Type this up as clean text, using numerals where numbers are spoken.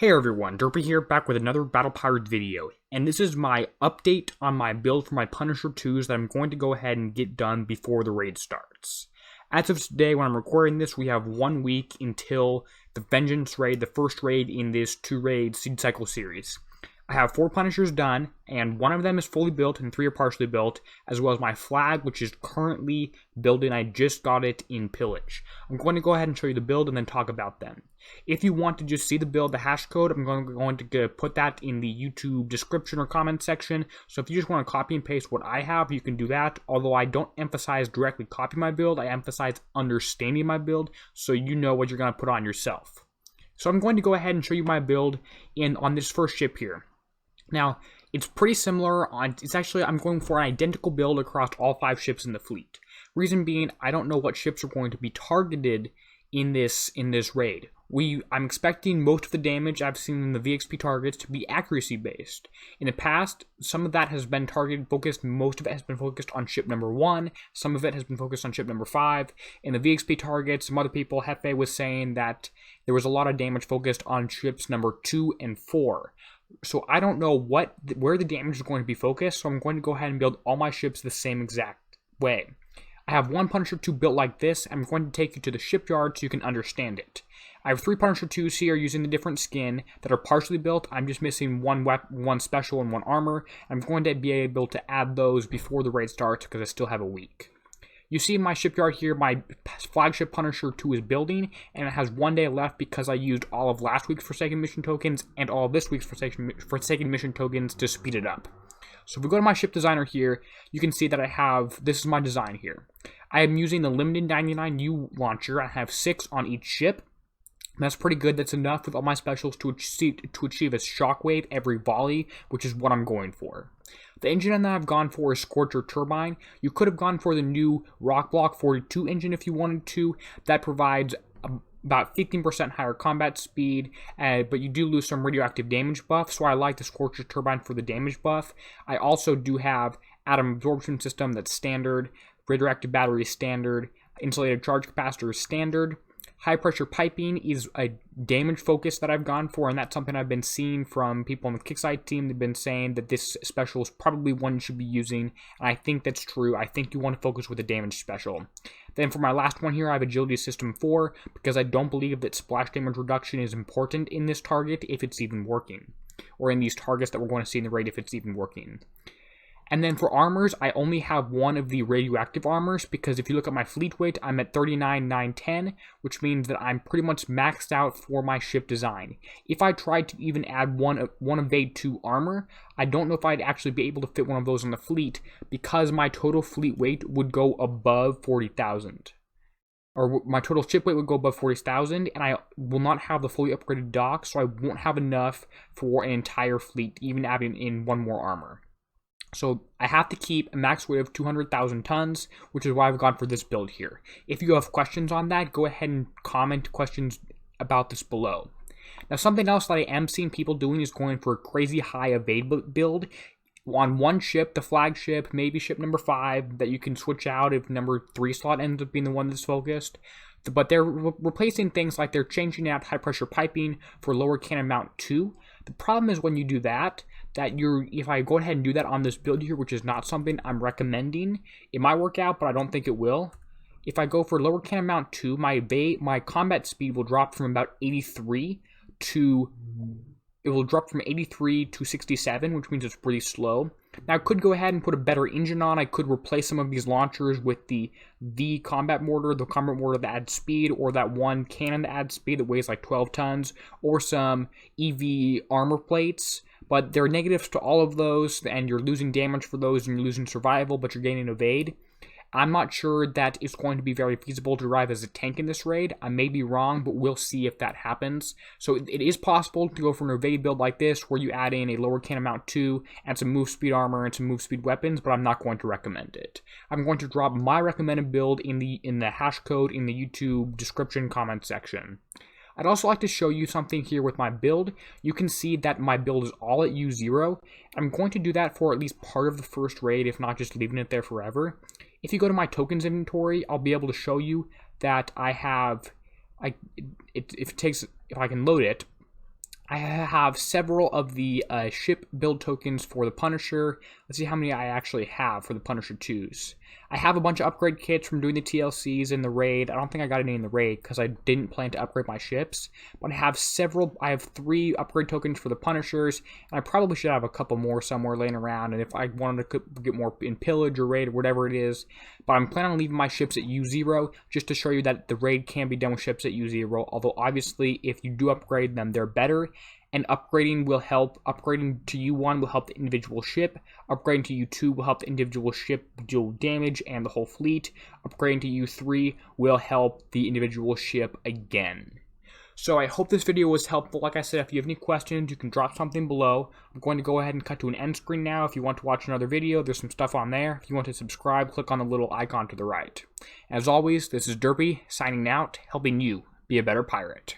Hey everyone, Derpy here, back with another Battle Pirates video, and this is my update on my build for my Punisher 2s that I'm going to go ahead and get done before the raid starts. As of today, when I'm recording this, we have 1 week until the Vengeance raid, the first raid in this 2-raid Seed Cycle series. I have 4 Punishers done, and 1 of them is fully built and 3 are partially built, as well as my flag, which is currently building. I just got it in Pillage. I'm going to go ahead and show you the build and then talk about them. If you want to just see the build, the hash code, I'm going to put that in the YouTube description or comment section. So if you just want to copy and paste what I have, you can do that. Although I don't emphasize directly copying my build, I emphasize understanding my build so you know what you're going to put on yourself. So I'm going to go ahead and show you my build on this first ship here. Now, it's pretty similar I'm going for an identical build across all 5 ships in the fleet. Reason being, I don't know what ships are going to be targeted in this raid. I'm expecting most of the damage I've seen in the VXP targets to be accuracy based. In the past, some of that has been focused, most of it has been focused on ship number 1, some of it has been focused on ship number 5. In the VXP targets, some other people, Hefe was saying that there was a lot of damage focused on ships number 2 and 4. So I don't know where the damage is going to be focused, so I'm going to go ahead and build all my ships the same exact way. I have 1 Punisher 2 built like this. I'm going to take you to the shipyard so you can understand it. I have 3 Punisher 2s here using the different skin that are partially built. I'm just missing one special and 1 armor. I'm going to be able to add those before the raid starts because I still have a week. You see in my shipyard here, my flagship Punisher 2 is building, and it has 1 day left because I used all of last week's Forsaken Mission tokens and all of this week's Forsaken Mission tokens to speed it up. So if we go to my ship designer here, you can see that this is my design here. I am using the limited 99U launcher. I have 6 on each ship. That's pretty good. That's enough with all my specials to achieve a shockwave every volley, which is what I'm going for. The engine that I've gone for is Scorcher Turbine. You could have gone for the new Rock Block 42 engine if you wanted to. That provides about 15% higher combat speed, but you do lose some radioactive damage buff, so I like the Scorcher Turbine for the damage buff. I also do have Atom Absorption System that's standard, radioactive battery is standard, insulated charge capacitor is standard. High pressure piping is a damage focus that I've gone for, and that's something I've been seeing from people on the Kixeye team. They've been saying that this special is probably one you should be using, and I think that's true. I think you want to focus with a damage special. Then for my last one here, I have Agility System 4, because I don't believe that splash damage reduction is important in this target if it's even working, or in these targets that we're going to see in the raid if it's even working. And then for armors, I only have 1 of the radioactive armors, because if you look at my fleet weight, I'm at 39,910, which means that I'm pretty much maxed out for my ship design. If I tried to even add one of day 2 armor, I don't know if I'd actually be able to fit one of those on the fleet, because my total fleet weight would go above 40,000. Or my total ship weight would go above 40,000, and I will not have the fully upgraded dock, so I won't have enough for an entire fleet, even adding in 1 more armor. So I have to keep a max weight of 200,000 tons, which is why I've gone for this build here. If you have questions on that, go ahead and comment questions about this below. Now, something else that I am seeing people doing is going for a crazy high evade build on 1 ship, the flagship, maybe ship number 5, that you can switch out if number 3 slot ends up being the one that's focused. But they're replacing things like they're changing out high pressure piping for lower cannon mount 2. The problem is when you do that if I go ahead and do that on this build here, which is not something I'm recommending, it might work out, but I don't think it will. If I go for lower cannon mount 2, my combat speed will drop from about 83 to 67, which means it's pretty slow. Now, I could go ahead and put a better engine on. I could replace some of these launchers with the combat mortar, that adds speed, or that 1 cannon that adds speed that weighs like 12 tons, or some EV armor plates. But there are negatives to all of those, and you're losing damage for those, and you're losing survival, but you're gaining evade. I'm not sure that it's going to be very feasible to arrive as a tank in this raid. I may be wrong, but we'll see if that happens. So it is possible to go for an evade build like this, where you add in a lower cannon mount 2, and some move speed armor, and some move speed weapons, but I'm not going to recommend it. I'm going to drop my recommended build in the hash code in the YouTube description comment section. I'd also like to show you something here with my build. You can see that my build is all at U0. I'm going to do that for at least part of the first raid, if not just leaving it there forever. If you go to my tokens inventory, I'll be able to show you that I have, if I can load it, I have several of the ship build tokens for the Punisher. Let's see how many I actually have for the Punisher 2s. I have a bunch of upgrade kits from doing the TLCs in the raid. I don't think I got any in the raid because I didn't plan to upgrade my ships. But I have several. I have 3 upgrade tokens for the Punishers, and I probably should have a couple more somewhere laying around. And if I wanted to get more in pillage or raid or whatever it is, but I'm planning on leaving my ships at U0 just to show you that the raid can be done with ships at U0. Although obviously, if you do upgrade them, they're better. And upgrading will help. Upgrading to U1 will help the individual ship. Upgrading to U2 will help the individual ship deal damage and the whole fleet. Upgrading to U3 will help the individual ship again. So I hope this video was helpful. Like I said, if you have any questions, you can drop something below. I'm going to go ahead and cut to an end screen now. If you want to watch another video, there's some stuff on there. If you want to subscribe, click on the little icon to the right. As always, this is Derpy, signing out, helping you be a better pirate.